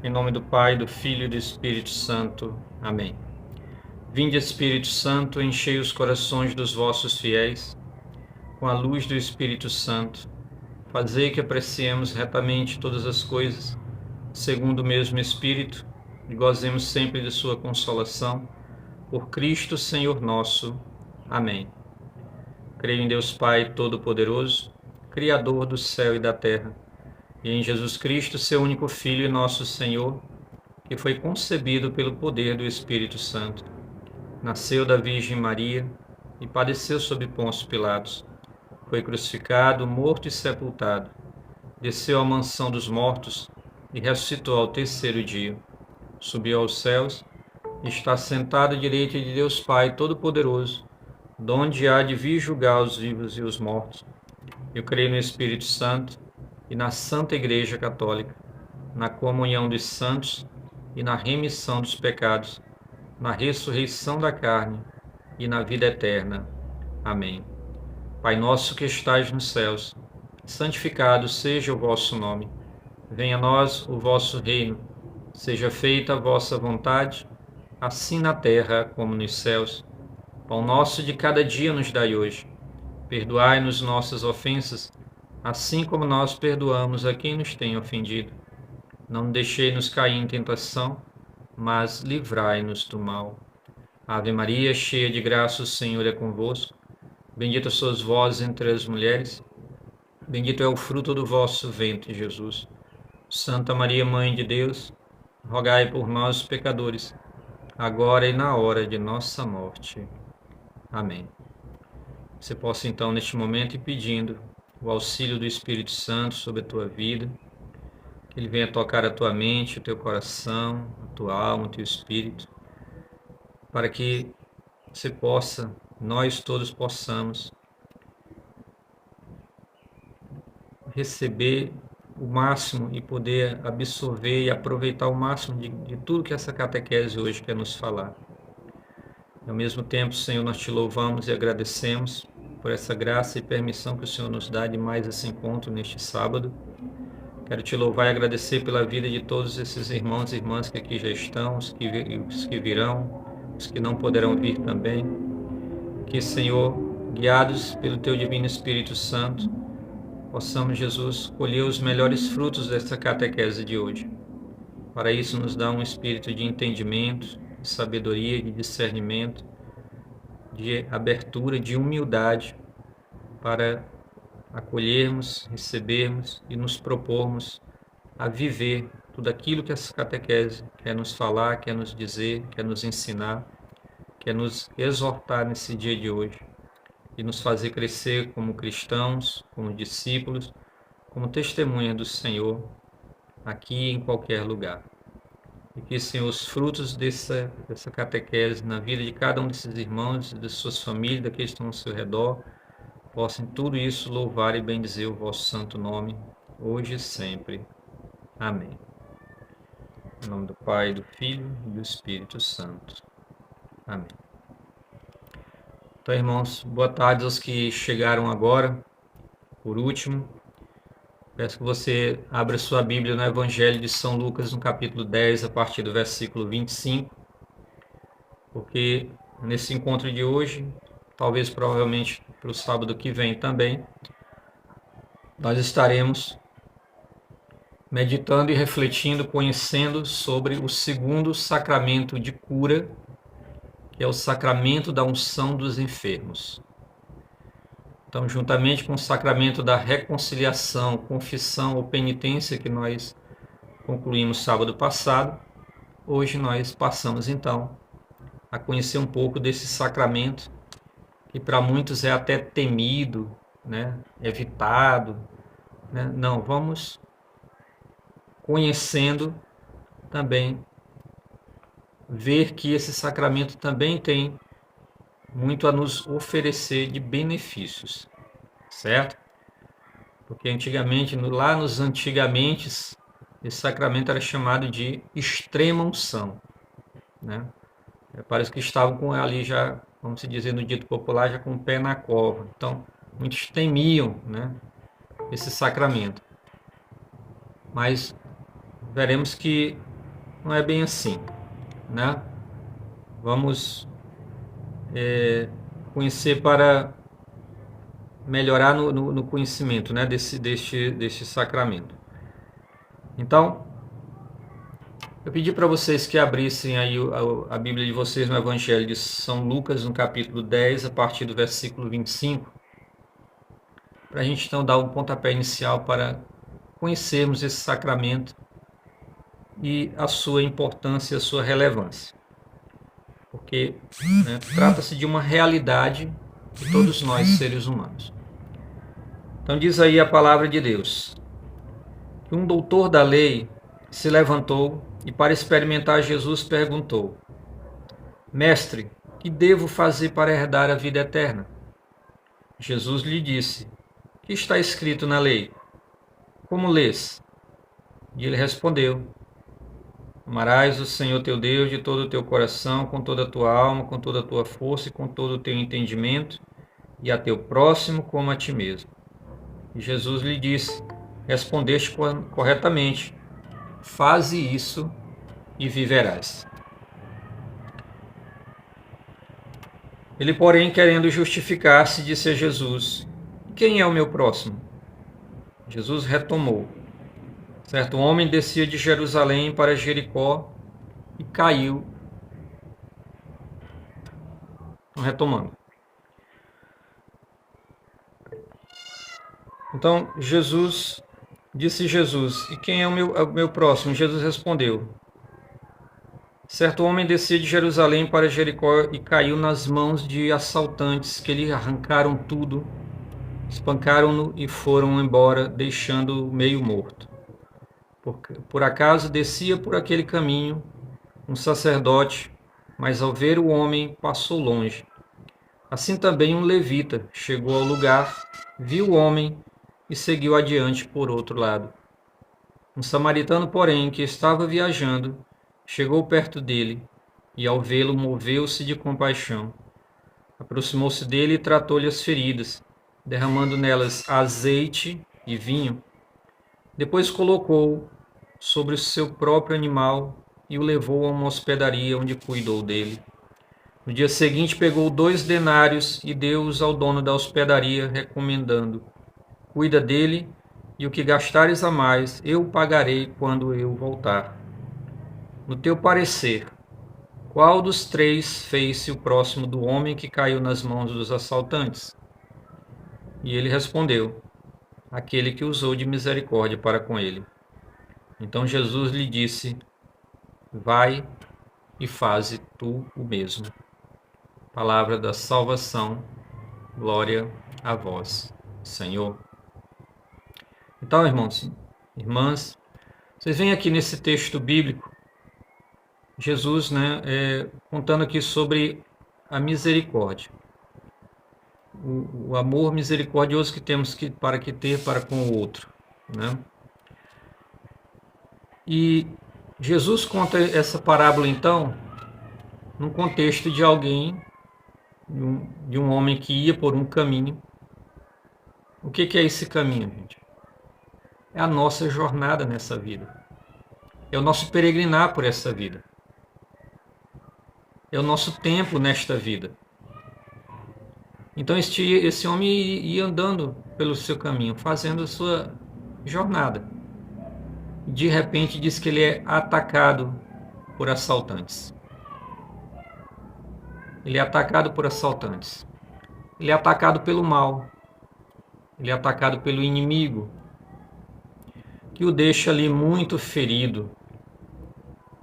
Em nome do Pai, do Filho e do Espírito Santo. Amém. Vinde, Espírito Santo, enchei os corações dos vossos fiéis com a luz do Espírito Santo. Fazei que apreciemos retamente todas as coisas, segundo o mesmo Espírito, e gozemos sempre de sua consolação. Por Cristo, Senhor nosso. Amém. Creio em Deus Pai Todo-Poderoso, Criador do céu e da terra, e em Jesus Cristo, seu único Filho e nosso Senhor, que foi concebido pelo poder do Espírito Santo. Nasceu da Virgem Maria e padeceu sob Pôncio Pilatos. Foi crucificado, morto e sepultado. Desceu à mansão dos mortos e ressuscitou ao terceiro dia. Subiu aos céus e está sentado à direita de Deus Pai Todo-Poderoso, donde há de vir julgar os vivos e os mortos. Eu creio no Espírito Santo e na Santa Igreja Católica, na comunhão dos santos e na remissão dos pecados, na ressurreição da carne e na vida eterna. Amém. Pai nosso que estais nos céus, santificado seja o vosso nome. Venha a nós o vosso reino. Seja feita a vossa vontade, assim na terra como nos céus. Pão nosso de cada dia nos dai hoje. Perdoai-nos nossas ofensas, assim como nós perdoamos a quem nos tem ofendido. Não deixei-nos cair em tentação, mas livrai-nos do mal. Ave Maria, cheia de graça, o Senhor é convosco. Bendita sois vós entre as mulheres. Bendito é o fruto do vosso ventre, Jesus. Santa Maria, Mãe de Deus, rogai por nós, pecadores, agora e na hora de nossa morte. Amém. Você possa, então, neste momento, ir pedindo o auxílio do Espírito Santo sobre a tua vida, que ele venha tocar a tua mente, o teu coração, a tua alma, o teu espírito, para que você possa, nós todos possamos receber o máximo e poder absorver e aproveitar o máximo de tudo que essa catequese hoje quer nos falar. Ao mesmo tempo, Senhor, nós te louvamos e agradecemos por essa graça e permissão que o Senhor nos dá de mais esse encontro neste sábado. Quero te louvar e agradecer pela vida de todos esses irmãos e irmãs que aqui já estão, os que virão, os que não poderão vir também. Que, Senhor, guiados pelo teu divino Espírito Santo, possamos, Jesus, colher os melhores frutos desta catequese de hoje. Para isso, nos dá um espírito de entendimento, de sabedoria, de discernimento, de abertura, de humildade, para acolhermos, recebermos e nos propormos a viver tudo aquilo que essa catequese quer nos falar, quer nos dizer, quer nos ensinar, quer nos exortar nesse dia de hoje e nos fazer crescer como cristãos, como discípulos, como testemunha do Senhor, aqui e em qualquer lugar. E que, Senhor, os frutos dessa catequese na vida de cada um desses irmãos, de suas famílias, daqueles que estão ao seu redor, possam tudo isso louvar e bendizer o vosso santo nome, hoje e sempre. Amém. Em nome do Pai, do Filho e do Espírito Santo. Amém. Então, irmãos, boa tarde aos que chegaram agora, por último. Peço que você abra sua Bíblia no Evangelho de São Lucas, no capítulo 10, a partir do versículo 25, porque nesse encontro de hoje, talvez provavelmente para o sábado que vem também, nós estaremos meditando e refletindo, conhecendo sobre o segundo sacramento de cura, que é o sacramento da unção dos enfermos. Então, juntamente com o sacramento da reconciliação, confissão ou penitência que nós concluímos sábado passado, hoje nós passamos então a conhecer um pouco desse sacramento que para muitos é até temido, né? Evitado, né? Não, vamos conhecendo também, ver que esse sacramento também tem muito a nos oferecer de benefícios, certo? Porque antigamente, lá nos antigamente, esse sacramento era chamado de extrema unção, né? Parece que estavam com ali já, vamos dizer no dito popular, já com o pé na cova. Então, muitos temiam, né, esse sacramento. Mas veremos que não é bem assim, né? Vamos conhecer para melhorar no conhecimento, né, deste sacramento. Então, eu pedi para vocês que abrissem aí a Bíblia de vocês no Evangelho de São Lucas, no capítulo 10, a partir do versículo 25, para a gente então dar um pontapé inicial para conhecermos esse sacramento e a sua importância e a sua relevância. Porque, né, trata-se de uma realidade de todos nós, seres humanos. Então diz aí a palavra de Deus, que um doutor da lei se levantou e, para experimentar Jesus, perguntou: Mestre, que devo fazer para herdar a vida eterna? Jesus lhe disse: Que está escrito na lei? Como lês? E ele respondeu: Amarás o Senhor teu Deus de todo o teu coração, com toda a tua alma, com toda a tua força e com todo o teu entendimento, e a teu próximo como a ti mesmo. E Jesus lhe disse: Respondeste corretamente, faze isso e viverás. Ele, porém, querendo justificar-se, disse a Jesus: Quem é o meu próximo? Jesus retomou: Certo homem descia de Jerusalém para Jericó e caiu. Retomando. Então, disse Jesus: E quem é o meu próximo? Jesus respondeu: Certo homem descia de Jerusalém para Jericó e caiu nas mãos de assaltantes que lhe arrancaram tudo, espancaram-no e foram embora, deixando-o meio morto. Por acaso descia por aquele caminho um sacerdote, mas ao ver o homem passou longe. Assim também um levita chegou ao lugar, viu o homem e seguiu adiante por outro lado. Um samaritano, porém, que estava viajando, chegou perto dele e, ao vê-lo, moveu-se de compaixão. Aproximou-se dele e tratou-lhe as feridas, derramando nelas azeite e vinho. Depois colocou-o sobre o seu próprio animal e o levou a uma hospedaria onde cuidou dele. No dia seguinte pegou 2 denários e deu-os ao dono da hospedaria, recomendando: Cuida dele, e o que gastares a mais eu pagarei quando eu voltar. No teu parecer, qual dos 3 fez-se o próximo do homem que caiu nas mãos dos assaltantes? E ele respondeu: Aquele que usou de misericórdia para com ele. Então Jesus lhe disse: Vai e faze tu o mesmo. Palavra da salvação, glória a vós, Senhor. Então, irmãos, irmãs, vocês veem aqui nesse texto bíblico, Jesus, contando aqui sobre a misericórdia, o amor misericordioso que temos ter para com o outro, né? E Jesus conta essa parábola, então, num contexto de alguém, de um homem que ia por um caminho. O que é esse caminho, gente? É a nossa jornada nessa vida. É o nosso peregrinar por essa vida. É o nosso tempo nesta vida. Então esse homem ia andando pelo seu caminho, fazendo a sua jornada. De repente diz que ele é atacado por assaltantes. Ele é atacado por assaltantes. Ele é atacado pelo mal. Ele é atacado pelo inimigo, que o deixa ali muito ferido,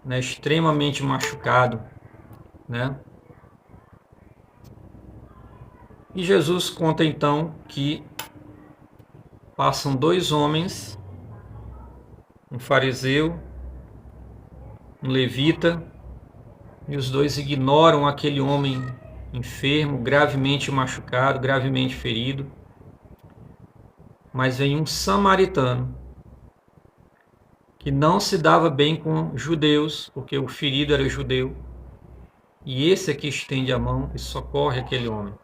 né, extremamente machucado, né? E Jesus conta então que passam 2 homens, um fariseu, um levita, e os 2 ignoram aquele homem enfermo, gravemente machucado, gravemente ferido. Mas vem um samaritano, que não se dava bem com judeus, porque o ferido era judeu, e esse aqui estende a mão e socorre aquele homem.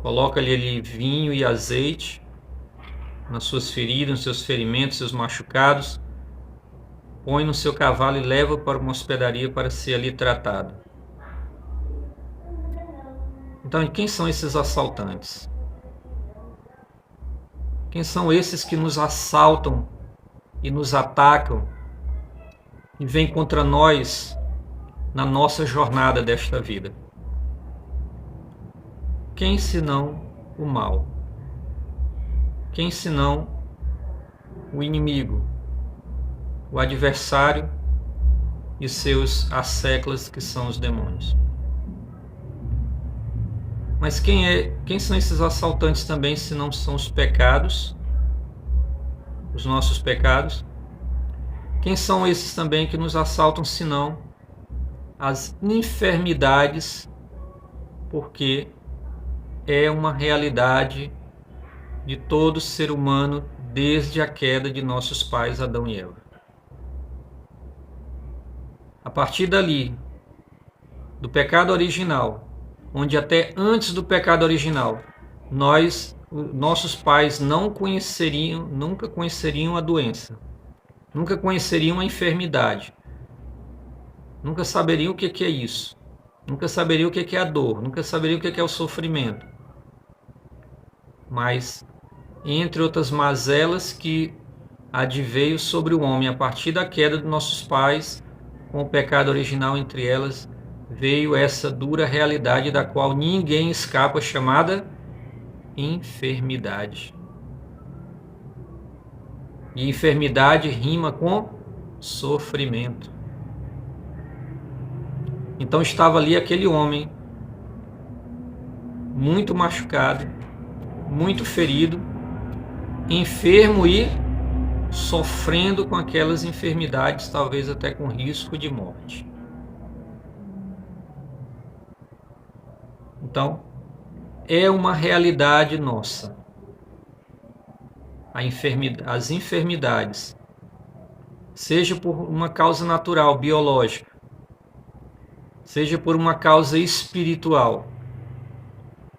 Coloca-lhe ali vinho e azeite nas suas feridas, nos seus ferimentos, seus machucados, põe no seu cavalo e leva para uma hospedaria para ser ali tratado. Então, quem são esses assaltantes? Quem são esses que nos assaltam e nos atacam e vêm contra nós na nossa jornada desta vida? Quem senão o mal? Quem senão o inimigo, o adversário e seus asseclas, que são os demônios? Mas quem são esses assaltantes também, se não são os pecados, os nossos pecados? Quem são esses também que nos assaltam, senão as enfermidades, porque é uma realidade de todo ser humano desde a queda de nossos pais Adão e Eva. A partir dali, do pecado original, onde até antes do pecado original, nossos pais nunca conheceriam a doença, nunca conheceriam a enfermidade, nunca saberiam o que é isso, nunca saberiam o que é a dor, nunca saberiam o que é o sofrimento. Mas, entre outras mazelas que adveio sobre o homem a partir da queda dos nossos pais, com o pecado original entre elas, veio essa dura realidade da qual ninguém escapa, chamada enfermidade. E enfermidade rima com sofrimento. Então estava ali aquele homem, muito machucado, muito ferido, enfermo e sofrendo com aquelas enfermidades, talvez até com risco de morte. Então, é uma realidade nossa. As enfermidades, seja por uma causa natural, biológica, seja por uma causa espiritual.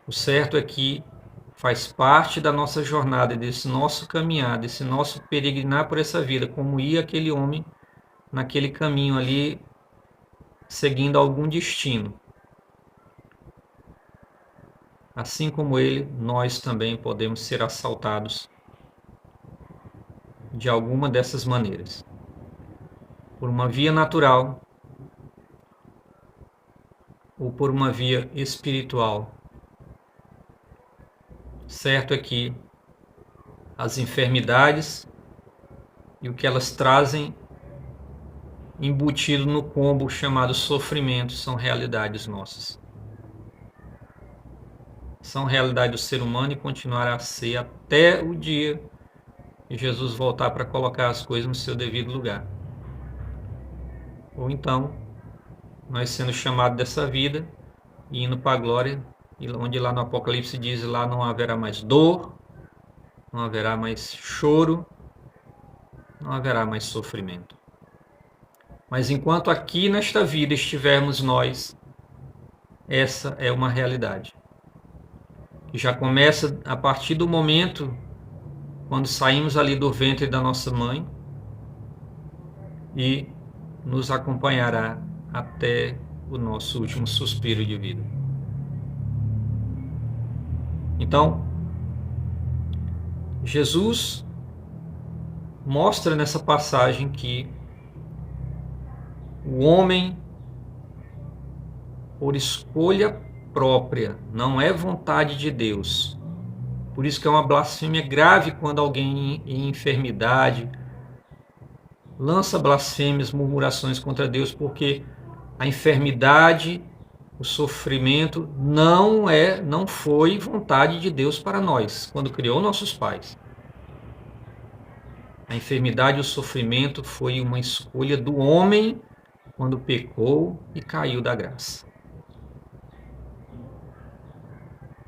O certo é que faz parte da nossa jornada, desse nosso caminhar, desse nosso peregrinar por essa vida, como ia aquele homem naquele caminho ali, seguindo algum destino. Assim como ele, nós também podemos ser assaltados de alguma dessas maneiras. Por uma via natural ou por uma via espiritual. Certo é que as enfermidades e o que elas trazem embutido no combo chamado sofrimento são realidades nossas. São realidade do ser humano e continuará a ser até o dia que Jesus voltar para colocar as coisas no seu devido lugar. Ou então, nós sendo chamados dessa vida e indo para a glória, onde lá no Apocalipse diz, lá não haverá mais dor, não haverá mais choro, não haverá mais sofrimento. Mas enquanto aqui nesta vida estivermos nós, essa é uma realidade. Que já começa a partir do momento quando saímos ali do ventre da nossa mãe e nos acompanhará até o nosso último suspiro de vida. Então, Jesus mostra nessa passagem que o homem, por escolha própria, não é vontade de Deus. Por isso que é uma blasfêmia grave quando alguém em enfermidade lança blasfêmias, murmurações contra Deus, porque a enfermidade, o sofrimento não foi vontade de Deus para nós, quando criou nossos pais. A enfermidade e o sofrimento foi uma escolha do homem quando pecou e caiu da graça.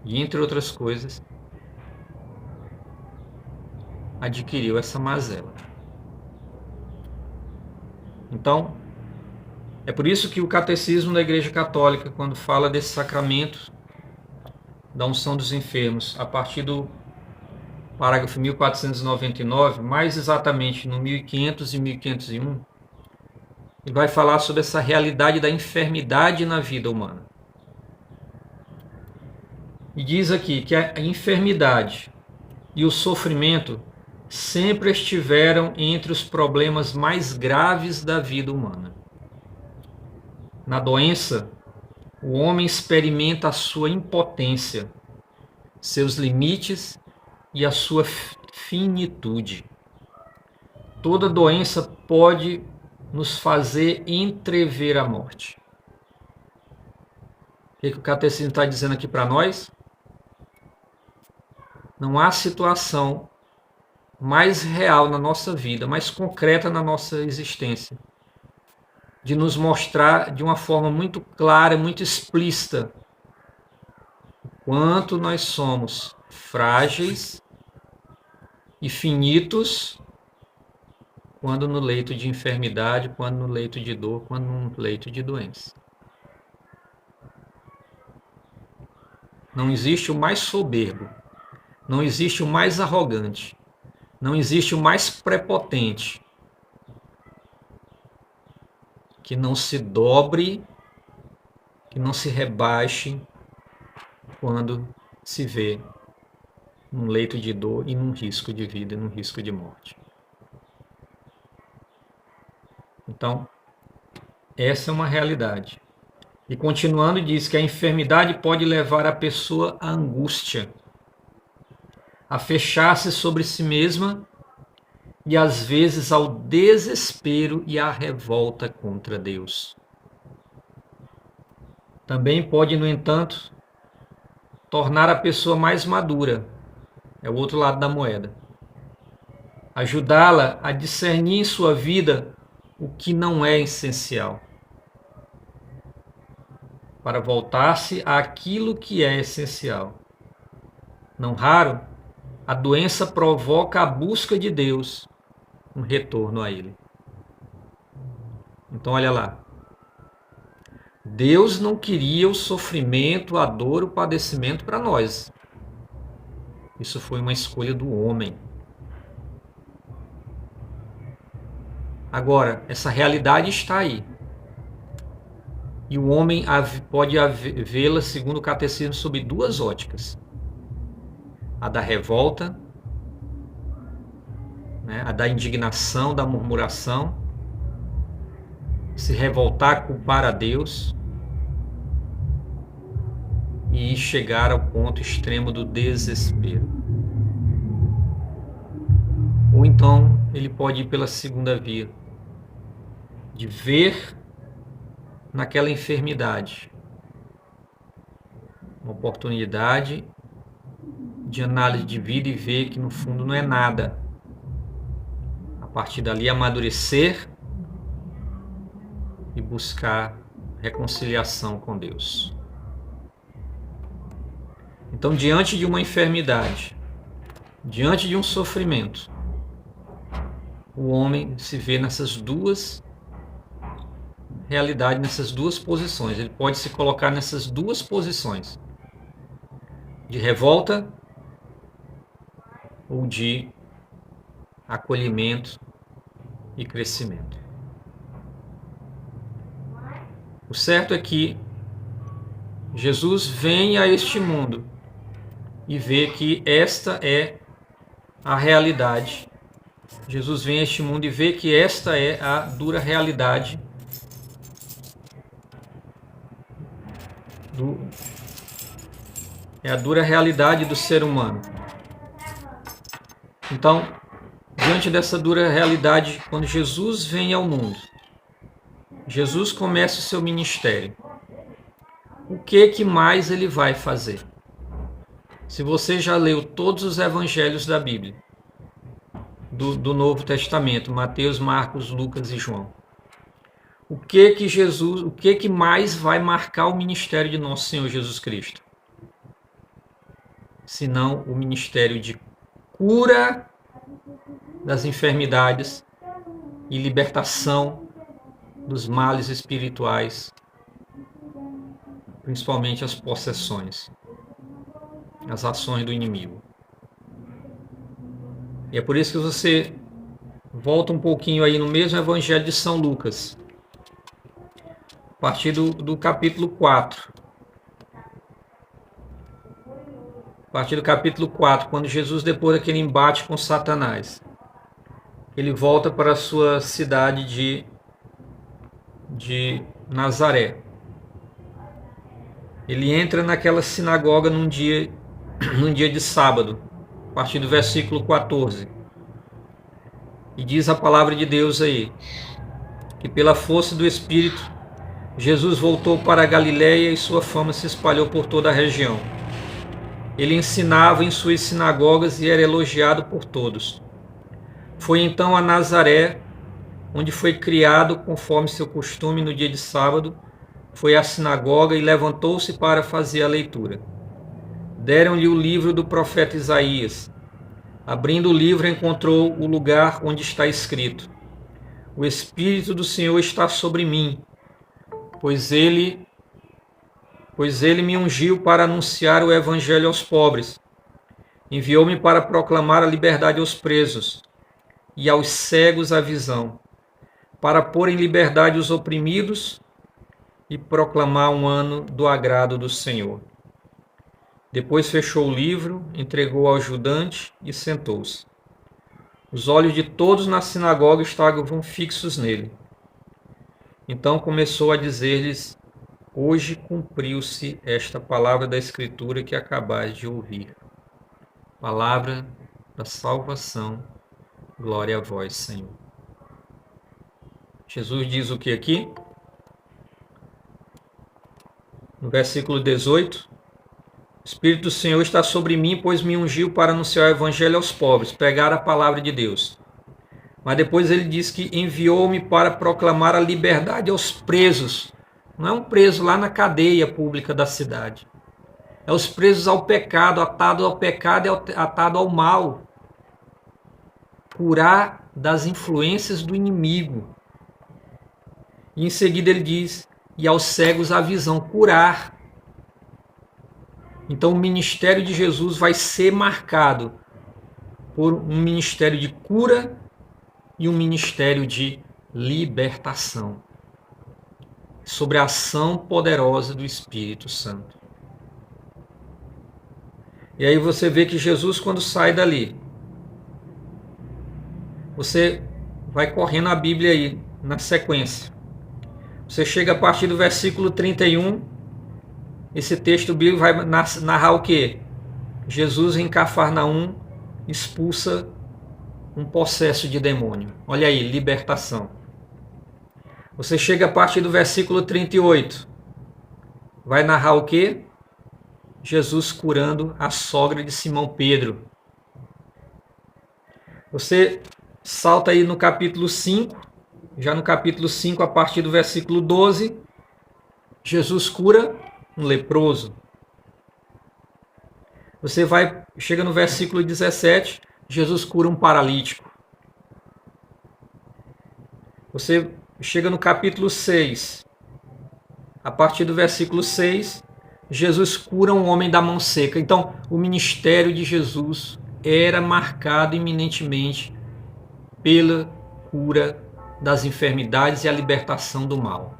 E entre outras coisas, adquiriu essa mazela. Então, é por isso que o catecismo da Igreja Católica, quando fala desse sacramento da unção dos enfermos, a partir do parágrafo 1499, mais exatamente no 1500 e 1501, Ele vai falar sobre essa realidade da enfermidade na vida humana. E diz aqui que a enfermidade e o sofrimento sempre estiveram entre os problemas mais graves da vida humana. Na doença, o homem experimenta a sua impotência, seus limites e a sua finitude. Toda doença pode nos fazer entrever a morte. O que o catecismo está dizendo aqui para nós? Não há situação mais real na nossa vida, mais concreta na nossa existência, de nos mostrar de uma forma muito clara, muito explícita, o quanto nós somos frágeis e finitos quando no leito de enfermidade, quando no leito de dor, quando no leito de doença. Não existe o mais soberbo, não existe o mais arrogante, não existe o mais prepotente que não se dobre, que não se rebaixe quando se vê num leito de dor e num risco de vida e num risco de morte. Então, essa é uma realidade. E continuando, diz que a enfermidade pode levar a pessoa à angústia, a fechar-se sobre si mesma e às vezes ao desespero e à revolta contra Deus. Também pode, no entanto, tornar a pessoa mais madura, é o outro lado da moeda. Ajudá-la a discernir em sua vida o que não é essencial, para voltar-se àquilo que é essencial. Não raro, a doença provoca a busca de Deus, um retorno a Ele. Então, olha lá. Deus não queria o sofrimento, a dor, o padecimento para nós. Isso foi uma escolha do homem. Agora, essa realidade está aí. E o homem pode vê-la, segundo o catecismo, sob duas óticas. A da revolta, né? A da indignação, da murmuração, se revoltar, culpar a Deus e chegar ao ponto extremo do desespero. Ou então ele pode ir pela segunda via, de ver naquela enfermidade uma oportunidade de análise de vida e ver que no fundo não é nada. A partir dali amadurecer e buscar reconciliação com Deus. Então, diante de uma enfermidade, diante de um sofrimento, o homem se vê nessas duas realidades, nessas duas posições. Ele pode se colocar nessas duas posições, de revolta ou de acolhimento e crescimento. O certo é que Jesus vem a este mundo e vê que esta é a realidade. Jesus vem a este mundo e vê que esta é a dura realidade é a dura realidade do ser humano. Então, diante dessa dura realidade, quando Jesus vem ao mundo, Jesus começa o seu ministério. O que mais ele vai fazer? Se você já leu todos os evangelhos da Bíblia, do Novo Testamento, Mateus, Marcos, Lucas e João, o que mais vai marcar o ministério de nosso Senhor Jesus Cristo? Senão o ministério de cura das enfermidades e libertação dos males espirituais, principalmente as possessões, as ações do inimigo. E é por isso que você volta um pouquinho aí no mesmo Evangelho de São Lucas. partir do capítulo 4. A partir do capítulo 4, quando Jesus, depois daquele embate com Satanás, ele volta para a sua cidade de Nazaré. Ele entra naquela sinagoga num dia de sábado, a partir do versículo 14. E diz a palavra de Deus aí, que pela força do Espírito, Jesus voltou para a Galiléia e sua fama se espalhou por toda a região. Ele ensinava em suas sinagogas e era elogiado por todos. Foi então a Nazaré, onde foi criado conforme seu costume no dia de sábado, foi à sinagoga e levantou-se para fazer a leitura. Deram-lhe o livro do profeta Isaías. Abrindo o livro, encontrou o lugar onde está escrito: O Espírito do Senhor está sobre mim, pois ele me ungiu para anunciar o Evangelho aos pobres. Enviou-me para proclamar a liberdade aos presos e aos cegos a visão, para pôr em liberdade os oprimidos e proclamar um ano do agrado do Senhor. Depois fechou o livro, entregou ao ajudante e sentou-se. Os olhos de todos na sinagoga estavam fixos nele. Então começou a dizer-lhes: Hoje cumpriu-se esta palavra da Escritura que acabais de ouvir. Palavra da salvação. Glória a vós, Senhor. Jesus diz o que aqui? No versículo 18. O Espírito do Senhor está sobre mim, pois me ungiu para anunciar o Evangelho aos pobres, pregar a palavra de Deus. Mas depois ele diz que enviou-me para proclamar a liberdade aos presos. Não é um preso lá na cadeia pública da cidade. É os presos ao pecado, atado ao pecado e atado ao mal. Curar das influências do inimigo. E em seguida ele diz: e aos cegos a visão, curar. Então o ministério de Jesus vai ser marcado por um ministério de cura e um ministério de libertação, sobre a ação poderosa do Espírito Santo. E aí você vê que Jesus, quando sai dali, você vai correndo a Bíblia aí, na sequência. Você chega a partir do versículo 31, esse texto bíblico vai narrar o quê? Jesus em Cafarnaum expulsa um possesso de demônio. Olha aí, libertação. Você chega a partir do versículo 38. Vai narrar o quê? Jesus curando a sogra de Simão Pedro. Você salta aí no capítulo 5. Já no capítulo 5, a partir do versículo 12, Jesus cura um leproso. Você chega no versículo 17, Jesus cura um paralítico. Você chega no capítulo 6, a partir do versículo 6, Jesus cura um homem da mão seca. Então, o ministério de Jesus era marcado eminentemente pela cura das enfermidades e a libertação do mal.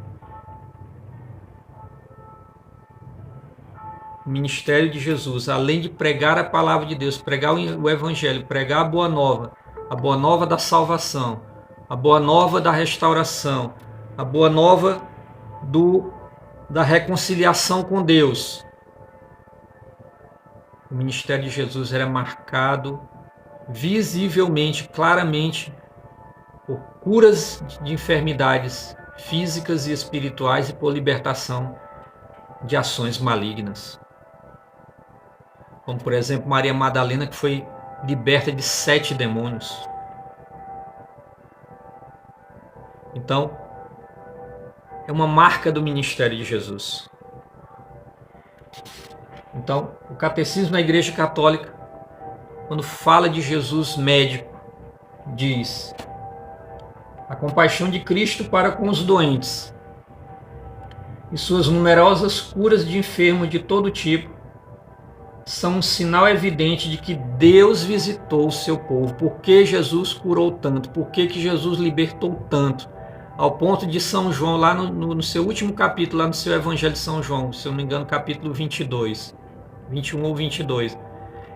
O ministério de Jesus, além de pregar a palavra de Deus, pregar o Evangelho, pregar a boa nova da salvação, a boa nova da restauração, a boa nova da reconciliação com Deus. O ministério de Jesus era marcado visivelmente, claramente, por curas de enfermidades físicas e espirituais e por libertação de ações malignas. Como, por exemplo, Maria Madalena, que foi liberta de 7 demônios. Então, é uma marca do ministério de Jesus. Então, o catecismo da Igreja Católica, quando fala de Jesus médico, diz: a compaixão de Cristo para com os doentes e suas numerosas curas de enfermos de todo tipo são um sinal evidente de que Deus visitou o seu povo. Por que Jesus curou tanto? Por que Jesus libertou tanto ao ponto de São João, lá no seu último capítulo, lá no seu Evangelho de São João, se eu não me engano, capítulo 22, 21 ou 22,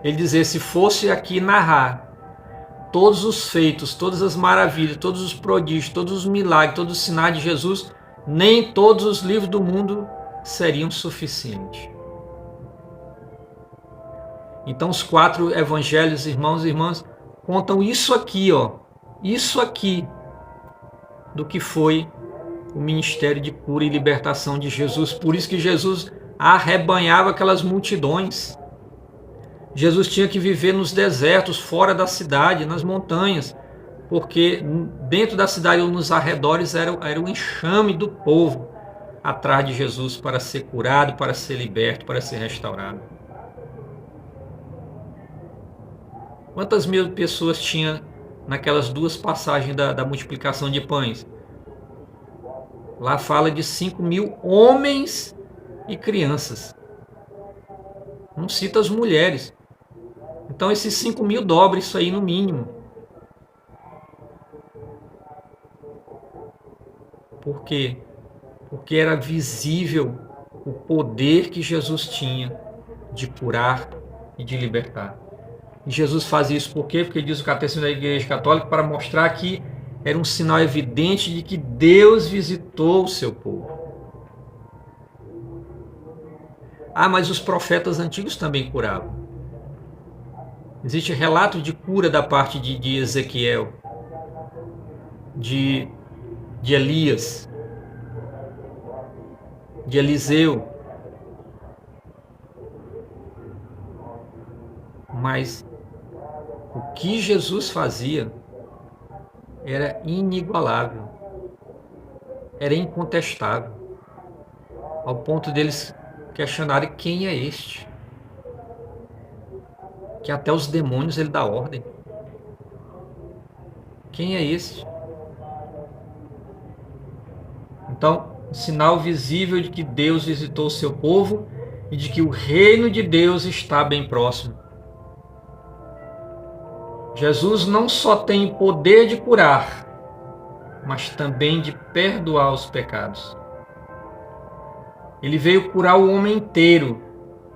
ele dizer, se fosse aqui narrar todos os feitos, todas as maravilhas, todos os prodígios, todos os milagres, todos os sinais de Jesus, nem todos os livros do mundo seriam suficientes. Então os 4 evangelhos, irmãos e irmãs, contam isso aqui, isso aqui, do que foi o ministério de cura e libertação de Jesus. Por isso que Jesus arrebanhava aquelas multidões. Jesus tinha que viver nos desertos, fora da cidade, nas montanhas, porque dentro da cidade ou nos arredores era o enxame do povo atrás de Jesus para ser curado, para ser liberto, para ser restaurado. Quantas mil pessoas tinha naquelas 2 passagens da multiplicação de pães? Lá fala de 5.000 homens e crianças. Não cita as mulheres. Então esses 5.000 dobra isso aí no mínimo. Por quê? Porque era visível o poder que Jesus tinha de curar e de libertar. E Jesus fazia isso por quê? Porque diz o Catecismo da Igreja Católica, para mostrar que era um sinal evidente de que Deus visitou o seu povo. Mas os profetas antigos também curavam. Existe relato de cura da parte de Ezequiel, de Elias, de Eliseu. Mas o que Jesus fazia era inigualável, era incontestável, ao ponto deles questionarem quem é este, que até os demônios ele dá ordem. Quem é este? Então, um sinal visível de que Deus visitou o seu povo e de que o reino de Deus está bem próximo. Jesus não só tem poder de curar, mas também de perdoar os pecados. Ele veio curar o homem inteiro,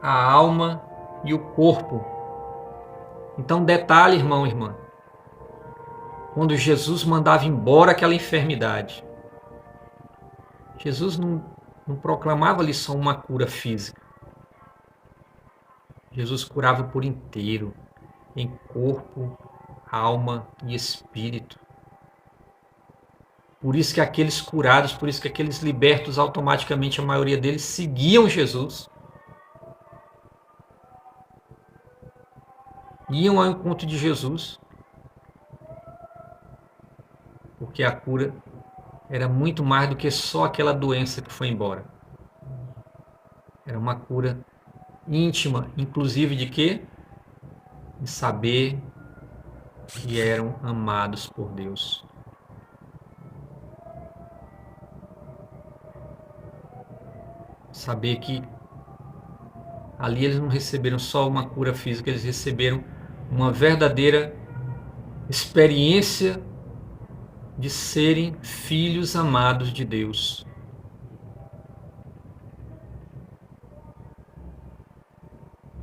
a alma e o corpo. Então, detalhe, irmão e irmã, quando Jesus mandava embora aquela enfermidade, Jesus não proclamava ali só uma cura física. Jesus curava por inteiro, em corpo, alma e espírito. Por isso que aqueles curados, por isso que aqueles libertos, automaticamente a maioria deles seguiam Jesus. Iam ao encontro de Jesus. Porque a cura era muito mais do que só aquela doença que foi embora. Era uma cura íntima, inclusive de quê? De saber que eram amados por Deus. Saber que ali eles não receberam só uma cura física, eles receberam uma verdadeira experiência de serem filhos amados de Deus.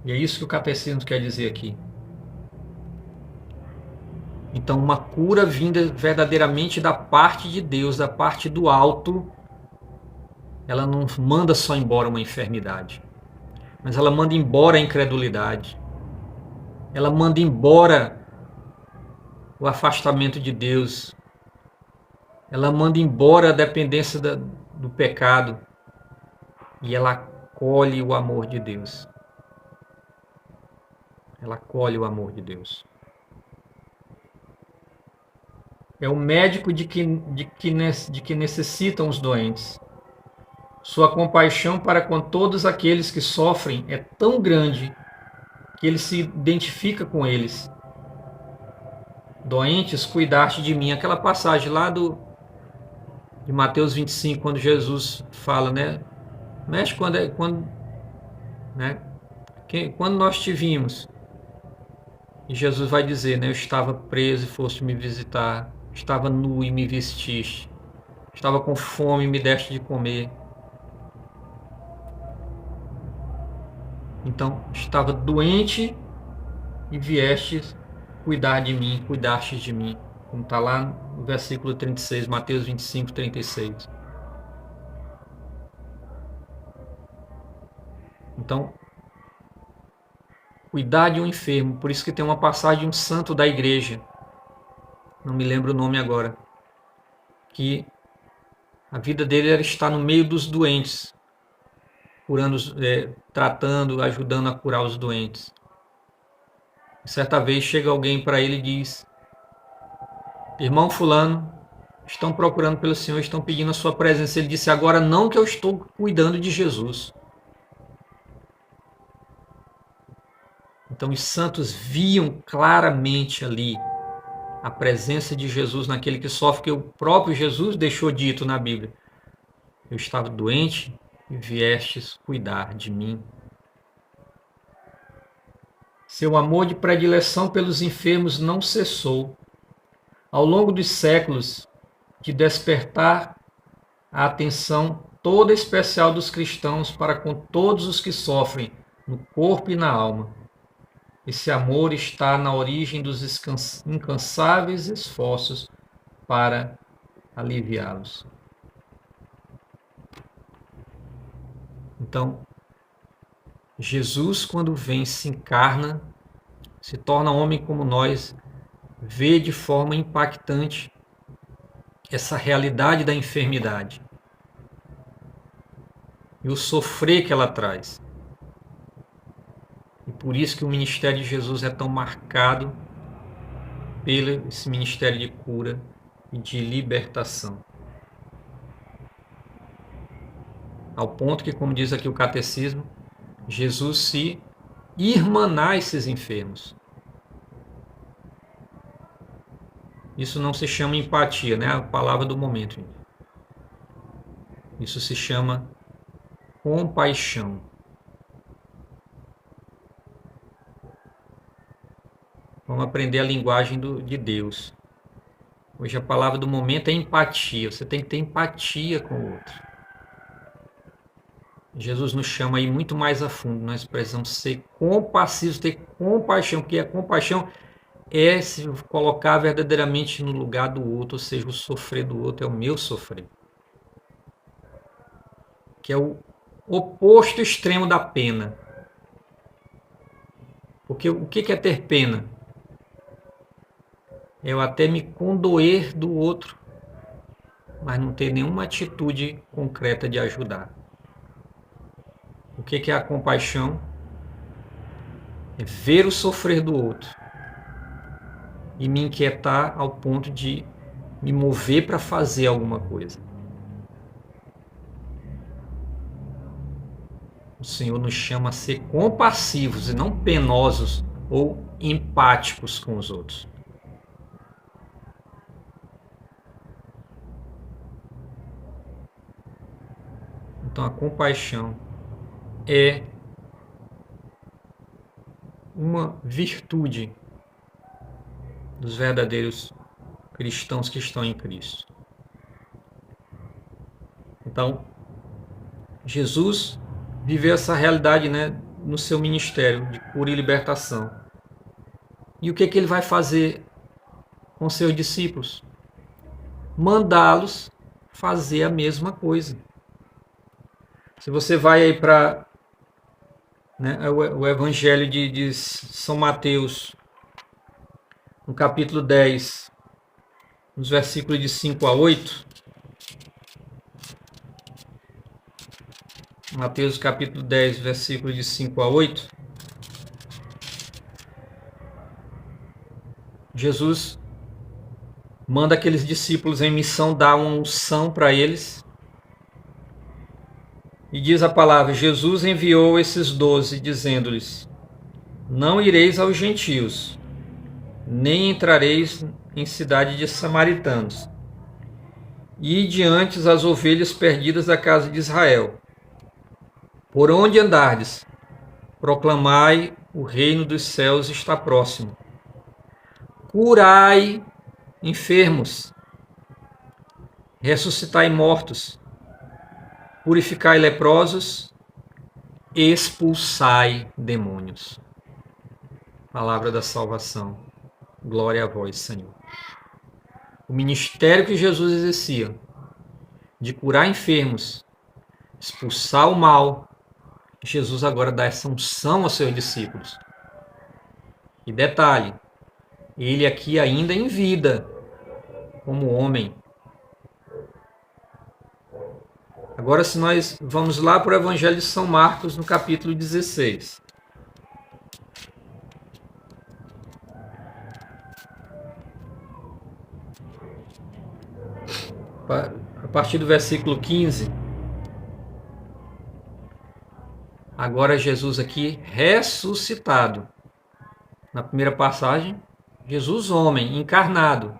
E é isso que o Catecismo quer dizer aqui. Então, uma cura vinda verdadeiramente da parte de Deus, da parte do alto, ela não manda só embora uma enfermidade, mas ela manda embora a incredulidade. Ela manda embora o afastamento de Deus. Ela manda embora a dependência do pecado. E ela acolhe o amor de Deus. Ela acolhe o amor de Deus. É o médico de que necessitam os doentes. Sua compaixão para com todos aqueles que sofrem é tão grande que ele se identifica com eles. Doentes, cuidaste de mim. Aquela passagem lá de Mateus 25, quando Jesus fala, né? Mestre, quando nós te vimos, e Jesus vai dizer, né? Eu estava preso e foste me visitar, estava nu e me vestiste, Estava com fome, me deste de comer. Então, estava doente e viestes cuidar de mim, cuidastes de mim. Como está lá no versículo 36, Mateus 25, 36. Então, cuidar de um enfermo. Por isso que tem uma passagem de um santo da igreja, não me lembro o nome agora, que a vida dele era estar no meio dos doentes, curando, tratando, ajudando a curar os doentes. Certa vez chega alguém para ele e diz: irmão fulano, estão procurando pelo Senhor, estão pedindo a sua presença. Ele disse: agora não, que eu estou cuidando de Jesus. Então os santos viam claramente ali a presença de Jesus naquele que sofre, que o próprio Jesus deixou dito na Bíblia: eu estava doente e viestes cuidar de mim. Seu amor de predileção pelos enfermos não cessou. Ao longo dos séculos, de despertar a atenção toda especial dos cristãos para com todos os que sofrem no corpo e na alma. Esse amor está na origem dos incansáveis esforços para aliviá-los. Então, Jesus, quando vem, se encarna, se torna homem como nós, vê de forma impactante essa realidade da enfermidade e o sofrer que ela traz. E por isso que o ministério de Jesus é tão marcado pelo esse ministério de cura e de libertação. Ao ponto que, como diz aqui o catecismo, Jesus se irmanar esses enfermos. Isso não se chama empatia, né? A palavra do momento. Isso se chama compaixão. Vamos aprender a linguagem de Deus. Hoje a palavra do momento é empatia. Você tem que ter empatia com o outro. Jesus nos chama aí muito mais a fundo. Nós precisamos ser compassivos, ter compaixão, porque a compaixão é se colocar verdadeiramente no lugar do outro, ou seja, o sofrer do outro é o meu sofrer. Que é o oposto extremo da pena. Porque o que é ter pena? É eu até me condoer do outro, mas não ter nenhuma atitude concreta de ajudar. O que é a compaixão? É ver o sofrer do outro e me inquietar ao ponto de me mover para fazer alguma coisa. O Senhor nos chama a ser compassivos e não penosos ou empáticos com os outros. Então a compaixão é uma virtude dos verdadeiros cristãos que estão em Cristo. Então, Jesus viveu essa realidade, né, no seu ministério de cura e libertação. E o que ele vai fazer com seus discípulos? Mandá-los fazer a mesma coisa. Se você vai aí para o Evangelho de São Mateus, no capítulo 10, nos versículos de 5 a 8, Mateus capítulo 10, versículos de 5 a 8, Jesus manda aqueles discípulos em missão dar uma unção para eles. E diz a palavra: Jesus enviou esses 12, dizendo-lhes: não ireis aos gentios, nem entrareis em cidade de samaritanos. Ide antes as ovelhas perdidas da casa de Israel. Por onde andardes, proclamai: o reino dos céus está próximo. Curai enfermos, ressuscitai mortos, purificai leprosos, expulsai demônios. Palavra da salvação. Glória a vós, Senhor. O ministério que Jesus exercia, de curar enfermos, expulsar o mal, Jesus agora dá essa unção aos seus discípulos. E detalhe, ele aqui ainda em vida, como homem. Agora, se nós vamos lá para o Evangelho de São Marcos, no capítulo 16. A partir do versículo 15. Agora Jesus aqui ressuscitado. Na primeira passagem, Jesus homem, encarnado,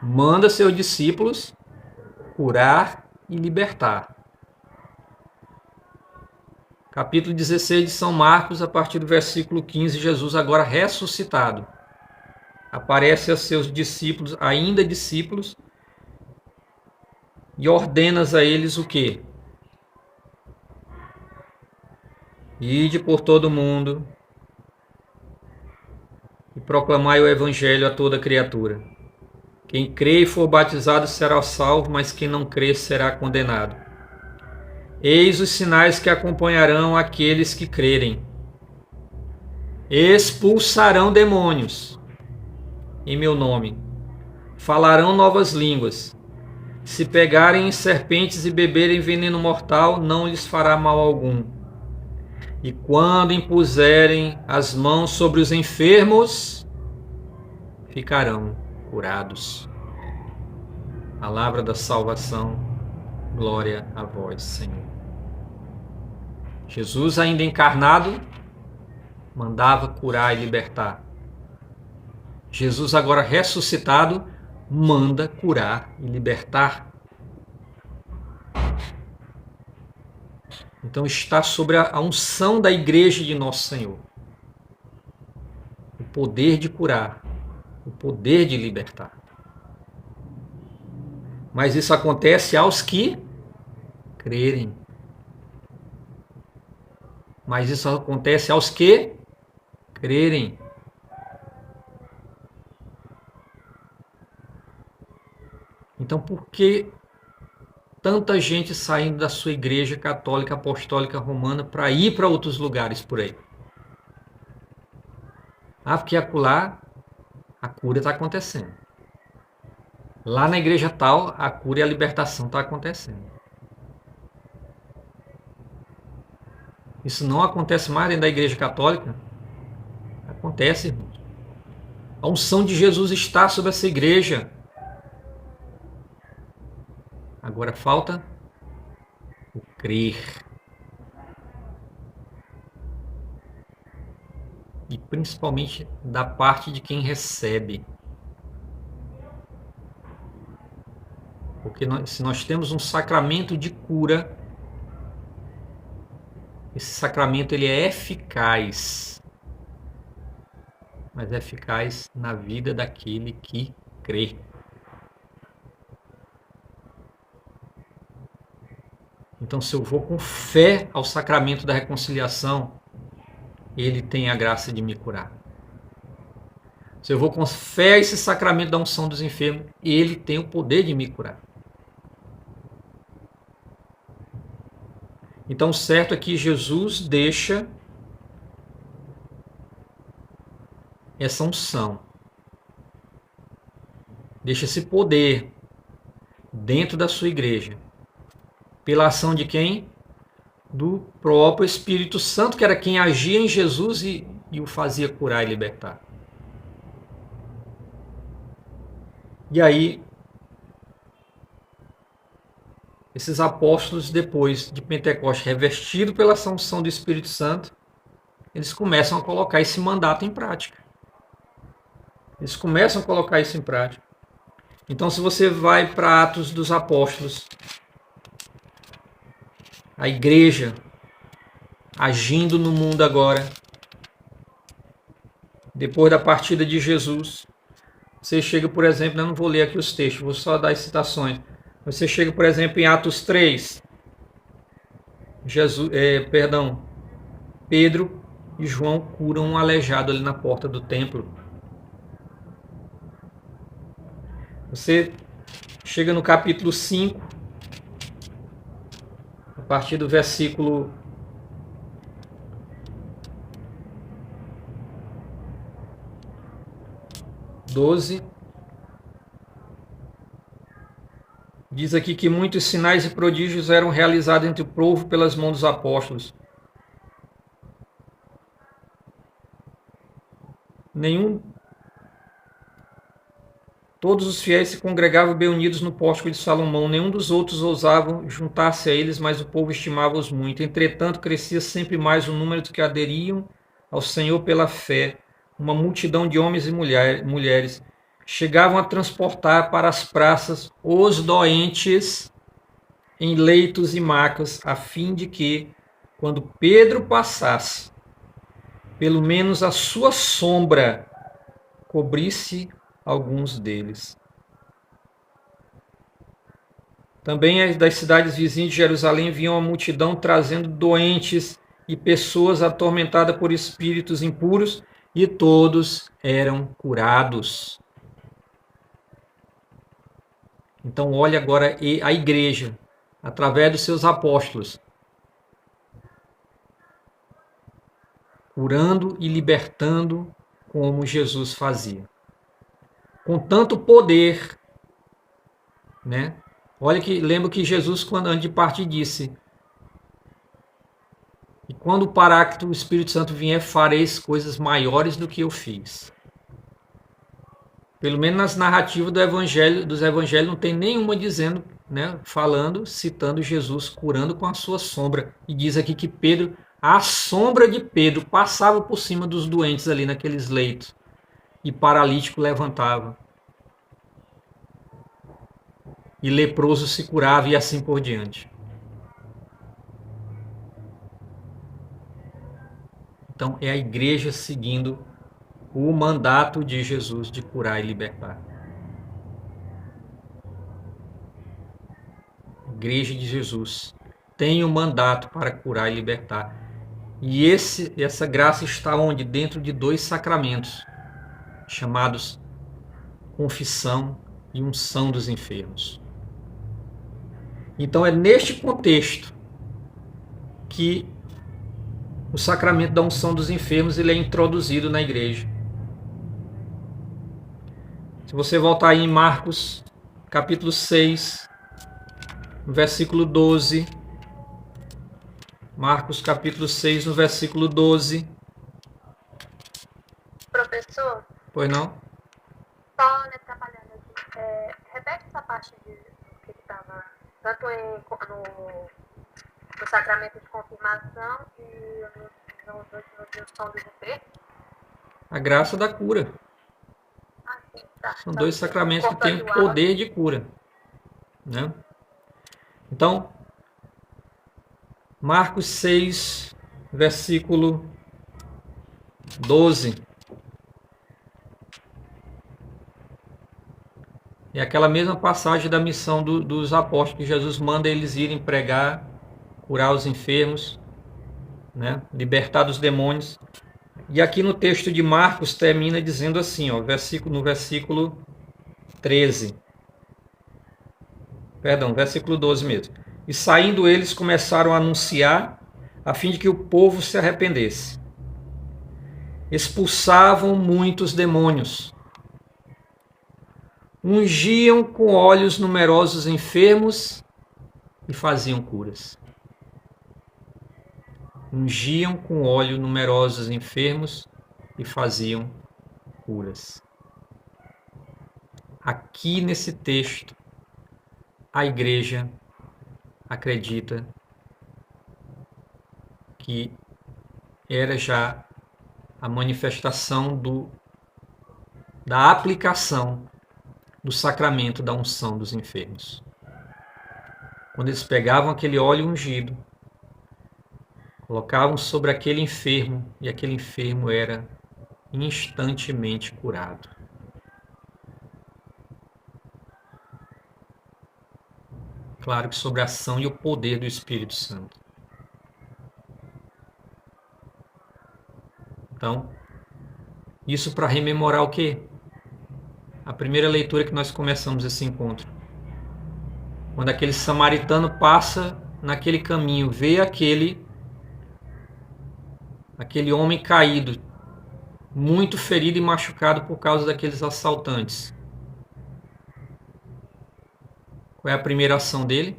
manda seus discípulos curar e libertar. Capítulo 16 de São Marcos, a partir do versículo 15, Jesus agora ressuscitado. Aparece a seus discípulos, ainda discípulos, e ordenas a eles o quê? Ide por todo o mundo e proclamai o Evangelho a toda criatura. Quem crê e for batizado será salvo, mas quem não crê será condenado. Eis os sinais que acompanharão aqueles que crerem. Expulsarão demônios em meu nome. Falarão novas línguas. Se pegarem em serpentes e beberem veneno mortal, não lhes fará mal algum. E quando impuserem as mãos sobre os enfermos, ficarão curados. Palavra da salvação, glória a vós, Senhor. Jesus, ainda encarnado, mandava curar e libertar. Jesus, agora ressuscitado, manda curar e libertar. Então está sobre a unção da Igreja de Nosso Senhor. O poder de curar, o poder de libertar. Mas isso acontece aos que crerem. Mas isso acontece aos que crerem. Então, por que tanta gente saindo da sua igreja católica, apostólica, romana para ir para outros lugares por aí? Porque acolá a cura está acontecendo. Lá na igreja tal, a cura e a libertação está acontecendo. Isso não acontece mais dentro da igreja católica? Acontece, irmãos. A unção de Jesus está sobre essa igreja. Agora falta o crer. E principalmente da parte de quem recebe. Porque se nós temos um sacramento de cura, esse sacramento ele é eficaz. Mas é eficaz na vida daquele que crê. Então, se eu vou com fé ao sacramento da reconciliação, ele tem a graça de me curar. Se eu vou com fé a esse sacramento da unção dos enfermos, ele tem o poder de me curar. Então, certo é que Jesus deixa essa unção, deixa esse poder dentro da sua igreja. Pela ação de quem? Do próprio Espírito Santo, que era quem agia em Jesus e o fazia curar e libertar. E aí, esses apóstolos, depois de Pentecostes, revestidos pela unção do Espírito Santo, eles começam a colocar esse mandato em prática. Eles começam a colocar isso em prática. Então, se você vai para Atos dos Apóstolos, a igreja agindo no mundo agora, depois da partida de Jesus, você chega, por exemplo, eu não vou ler aqui os textos, vou só dar as citações. Você chega, por exemplo, em Atos 3, Pedro e João curam um aleijado ali na porta do templo. Você chega no capítulo 5, a partir do versículo 12. Diz aqui que muitos sinais e prodígios eram realizados entre o povo pelas mãos dos apóstolos. Todos os fiéis se congregavam bem unidos no pórtico de Salomão. Nenhum dos outros ousava juntar-se a eles, mas o povo estimava-os muito. Entretanto, crescia sempre mais o número dos que aderiam ao Senhor pela fé. Uma multidão de homens e mulheres chegavam a transportar para as praças os doentes em leitos e macas, a fim de que, quando Pedro passasse, pelo menos a sua sombra cobrisse alguns deles. Também das cidades vizinhas de Jerusalém vinham a multidão trazendo doentes e pessoas atormentadas por espíritos impuros, e todos eram curados. Então olha agora a igreja, através dos seus apóstolos, curando e libertando como Jesus fazia. Com tanto poder, né? Lembra que Jesus, quando antes de partir, disse: e quando o Paráclito, o Espírito Santo vier, fareis coisas maiores do que eu fiz. Pelo menos nas narrativas dos evangelhos não tem nenhuma dizendo, né, citando Jesus curando com a sua sombra. E diz aqui que Pedro, a sombra de Pedro passava por cima dos doentes ali naqueles leitos e paralítico levantava. E leproso se curava e assim por diante. Então é a igreja seguindo o mandato de Jesus de curar e libertar. A igreja de Jesus tem o mandato para curar e libertar. E essa graça está onde? Dentro de 2 sacramentos, chamados confissão e unção dos enfermos. Então é neste contexto que o sacramento da unção dos enfermos ele é introduzido na igreja. Se você voltar aí em Marcos, capítulo 6, no versículo 12. Marcos, capítulo 6, no versículo 12. Professor? Pois não? Só atrapalhando aqui. Repete essa parte que ele estava tanto no sacramento de confirmação e no unção dos enfermos. A graça da cura. Sim, tá. São 2 sacramentos que têm poder de cura, né? Então, Marcos 6, versículo 12. É aquela mesma passagem da missão dos apóstolos, que Jesus manda eles irem pregar, curar os enfermos, né? Libertar dos demônios. E aqui no texto de Marcos termina dizendo assim, ó, no versículo 13. Perdão, versículo 12 mesmo. E saindo eles começaram a anunciar, a fim de que o povo se arrependesse. Expulsavam muitos demônios. Ungiam com óleos numerosos enfermos e faziam curas. Ungiam com óleo numerosos enfermos e faziam curas. Aqui nesse texto, a igreja acredita que era já a manifestação da aplicação do sacramento da unção dos enfermos. Quando eles pegavam aquele óleo ungido, colocavam sobre aquele enfermo e aquele enfermo era instantemente curado. claro que sobre a ação e o poder do Espírito Santo. Então, isso para rememorar o quê? A primeira leitura que nós começamos esse encontro. Quando aquele samaritano passa naquele caminho, vê aquele homem caído, muito ferido e machucado por causa daqueles assaltantes. Qual é a primeira ação dele?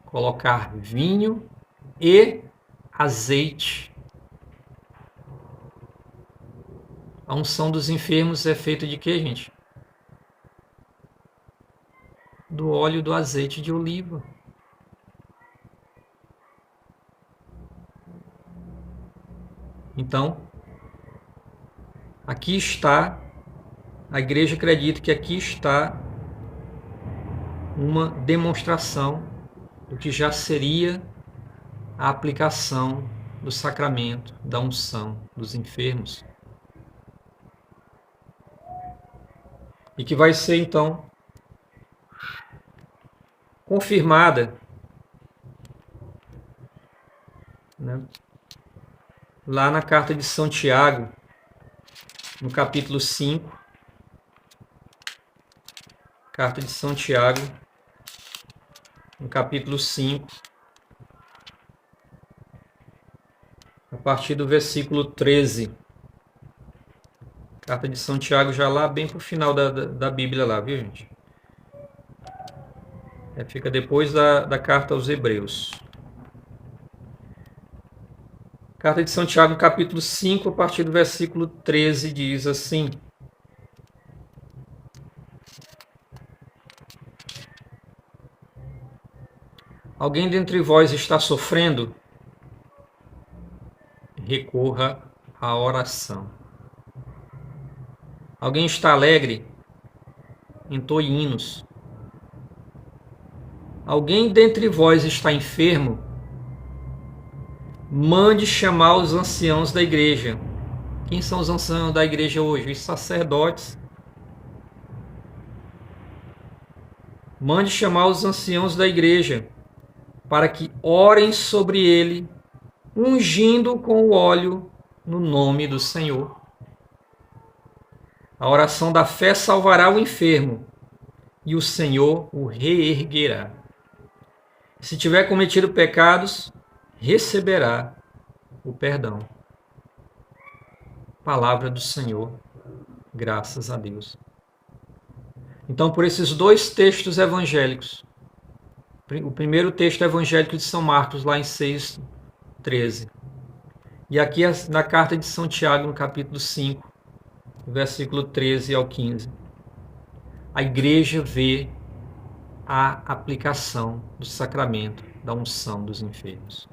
Colocar vinho e azeite. A unção dos enfermos é feita de quê, gente? Do óleo do azeite de oliva. Então, aqui está, a igreja acredita que aqui está uma demonstração do que já seria a aplicação do sacramento da unção dos enfermos. E que vai ser, então, confirmada, né, lá na carta de São Tiago, no capítulo 5. Carta de São Tiago, no capítulo 5, a partir do versículo 13. Carta de São Tiago, já lá bem para o final da Bíblia lá, viu, gente? Fica depois da carta aos Hebreus. Carta de São Tiago, capítulo 5, a partir do versículo 13, diz assim: Alguém dentre vós está sofrendo? Recorra à oração. Alguém está alegre? Entoe hinos. Alguém dentre vós está enfermo? Mande chamar os anciãos da igreja. Quem são os anciãos da igreja hoje? Os sacerdotes. Mande chamar os anciãos da igreja, para que orem sobre ele, ungindo com o óleo no nome do Senhor. A oração da fé salvará o enfermo, e o Senhor o reerguerá. Se tiver cometido pecados, receberá o perdão. Palavra do Senhor, graças a Deus. Então, por esses dois textos evangélicos, o primeiro texto evangélico de São Marcos, lá em 6:13, e aqui na carta de São Tiago, no capítulo 5, versículo 13 ao 15, a igreja vê a aplicação do sacramento da unção dos enfermos.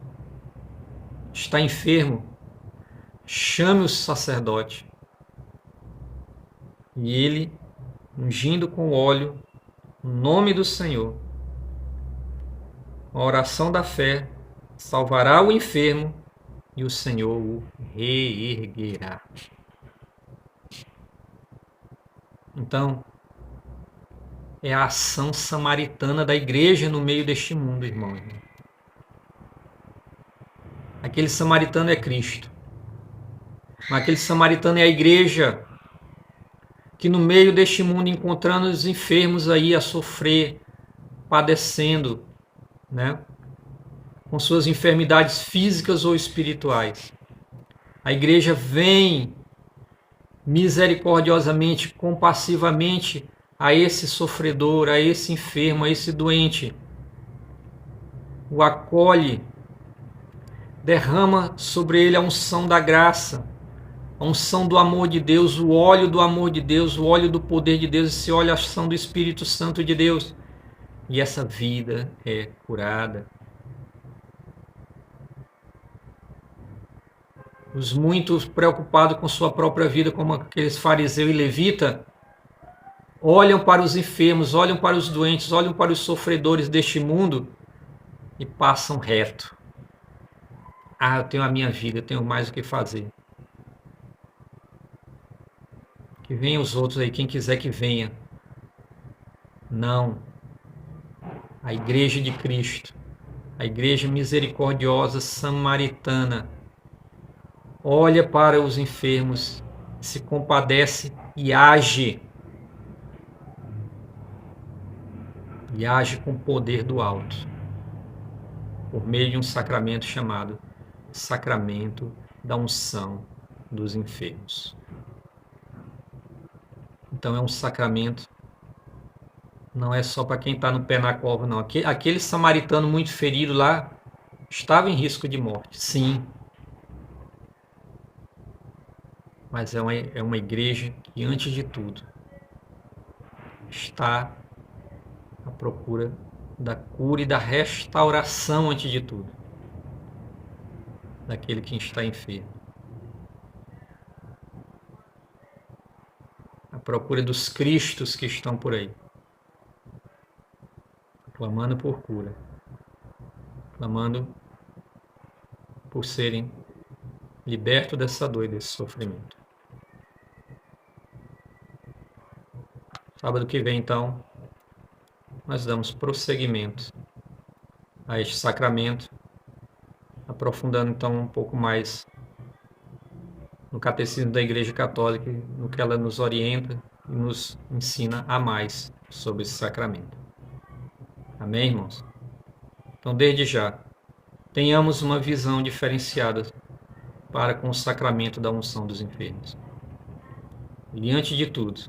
Está enfermo? Chame o sacerdote e ele, ungindo com óleo o nome do Senhor, a oração da fé salvará o enfermo e o Senhor o reerguerá. Então, é a ação samaritana da igreja no meio deste mundo, irmão. Aquele samaritano é Cristo. Mas aquele samaritano é a igreja que no meio deste mundo, encontrando os enfermos aí a sofrer, padecendo, né, com suas enfermidades físicas ou espirituais, a igreja vem misericordiosamente, compassivamente a esse sofredor, a esse enfermo, a esse doente, o acolhe, derrama sobre ele a unção da graça, a unção do amor de Deus, o óleo do amor de Deus, o óleo do poder de Deus, esse óleo, a ação do Espírito Santo de Deus. E essa vida é curada. Os muitos preocupados com sua própria vida, como aqueles fariseu e levita, olham para os enfermos, olham para os doentes, olham para os sofredores deste mundo e passam reto. Eu tenho a minha vida, eu tenho mais o que fazer. Que venham os outros aí, quem quiser que venha. Não. a Igreja de Cristo, a Igreja misericordiosa samaritana, olha para os enfermos, se compadece e age. E age com o poder do alto, por meio de um sacramento chamado Sacramento da Unção dos Enfermos. Então é um sacramento, não é só para quem está no pé na cova, não. Aquele samaritano muito ferido lá estava em risco de morte, sim. Mas é uma igreja que, antes de tudo, está à procura da cura e da restauração, antes de tudo, daquele que está enfermo. À procura dos cristos que estão por aí, clamando por cura, clamando por serem libertos dessa dor e desse sofrimento. Sábado que vem, então, nós damos prosseguimento a este sacramento, aprofundando então um pouco mais no catecismo da Igreja Católica, no que ela nos orienta e nos ensina a mais sobre esse sacramento. Amém, irmãos? Então, desde já, tenhamos uma visão diferenciada para com o sacramento da unção dos enfermos. E, antes de tudo,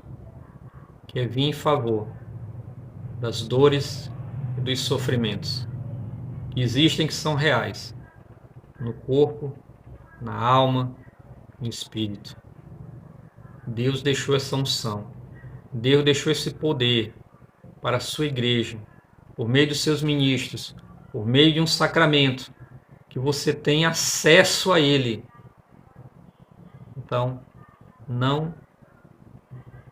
que vir em favor das dores e dos sofrimentos que existem, que são reais, no corpo, na alma, no espírito. Deus deixou essa unção, Deus deixou esse poder para a sua igreja, por meio dos seus ministros, por meio de um sacramento, que você tem acesso a ele. Então, não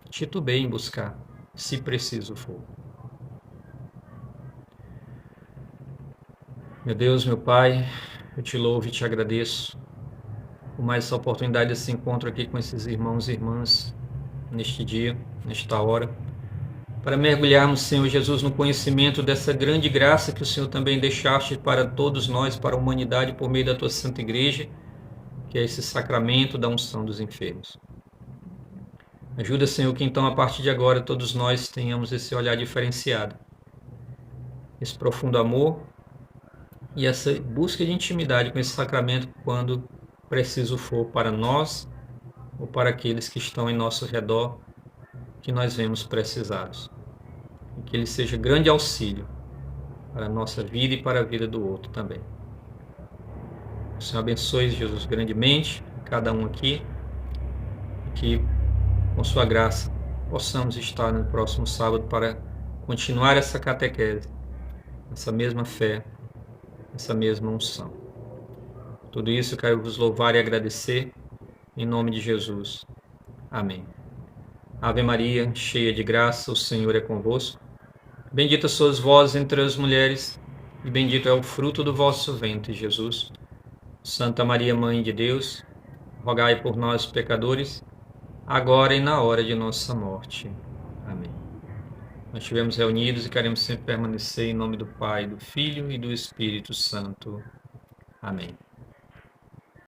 titubeie em buscar, se preciso for. Meu Deus, meu Pai, eu te louvo e te agradeço por mais essa oportunidade desse encontro aqui com esses irmãos e irmãs neste dia, nesta hora, para mergulharmos, Senhor Jesus, no conhecimento dessa grande graça que o Senhor também deixaste para todos nós, para a humanidade, por meio da tua Santa Igreja, que é esse sacramento da unção dos enfermos. Ajuda, Senhor, que então, a partir de agora, todos nós tenhamos esse olhar diferenciado, esse profundo amor e essa busca de intimidade com esse sacramento quando preciso for para nós ou para aqueles que estão em nosso redor, que nós vemos precisados. E que ele seja grande auxílio para a nossa vida e para a vida do outro também. O Senhor abençoe, Jesus, grandemente, cada um aqui, e que, com sua graça, possamos estar no próximo sábado para continuar essa catequese, essa mesma fé, essa mesma unção. Tudo isso eu quero vos louvar e agradecer, em nome de Jesus. Amém. Ave Maria, cheia de graça, o Senhor é convosco. Bendita sois vós entre as mulheres, e bendito é o fruto do vosso ventre, Jesus. Santa Maria, Mãe de Deus, rogai por nós, pecadores, agora e na hora de nossa morte. Amém. Nós estivemos reunidos e queremos sempre permanecer em nome do Pai, do Filho e do Espírito Santo. Amém.